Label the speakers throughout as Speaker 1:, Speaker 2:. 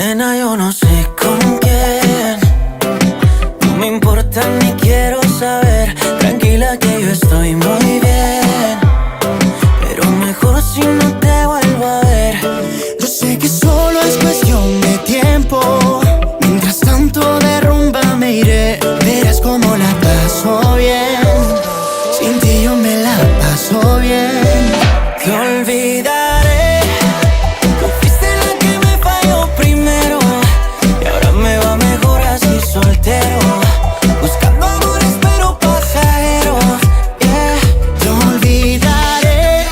Speaker 1: Nena, yo no sé con quién, no me importa ni quiero saber. Tranquila que yo estoy muy bien, pero mejor si no te vuelvo a ver.
Speaker 2: Yo sé que solo es cuestión de tiempo. Mientras tanto de rumba me iré. Verás cómo la paso bien. Sin ti yo me la paso bien.
Speaker 1: Te olvidaré, tú fuiste la que me falló primero, y ahora me va mejor así soltero, buscando amores pero pasajeros, yeah.
Speaker 2: Te olvidaré,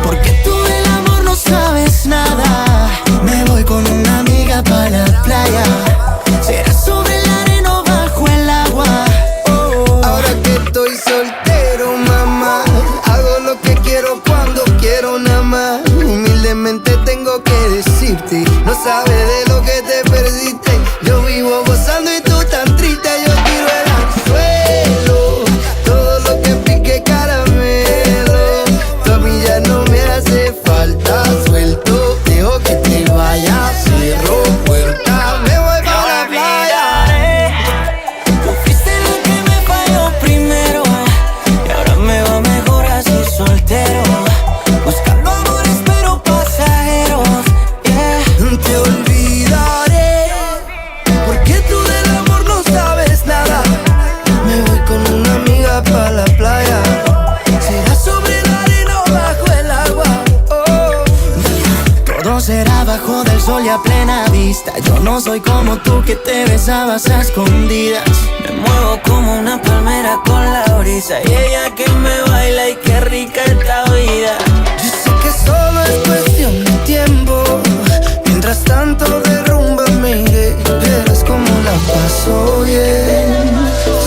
Speaker 2: porque tú del amor no sabes nada. Me voy con una amiga pa' la playa. Será sobre la arena o bajo el agua.
Speaker 3: Ahora que estoy soltero, mamá, hago lo que quiero cuando quiero nada más. Humildemente tengo que decirte, no sabes de lo que te perdiste. Yo vivo gozando y tú tan triste. Yo tiro el anzuelo, todo lo que pique caramelo. Tu a mí ya no me hace falta, suelto. Dejo que te vayas, cierro puerta, me voy para la playa.
Speaker 1: Tú fuiste la que me falló primero, y ahora me va mejor así soltero, buscando amores pero pasajeros, yeah.
Speaker 3: Te olvidaré, porque tú del amor no sabes nada. Me voy con una amiga pa' la playa. Será sobre la arena o bajo el agua.
Speaker 2: Todo será bajo del sol y a plena vista. Yo no soy como tú que te besabas a escondidas.
Speaker 1: Me muevo como una palmera con la brisa, y ella que me baila y qué rica esta vida.
Speaker 3: Yo sé que solo es cuestión de tiempo. Mientras tanto de rumba me iré. Verás cómo la paso bien.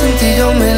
Speaker 3: Sin ti yo me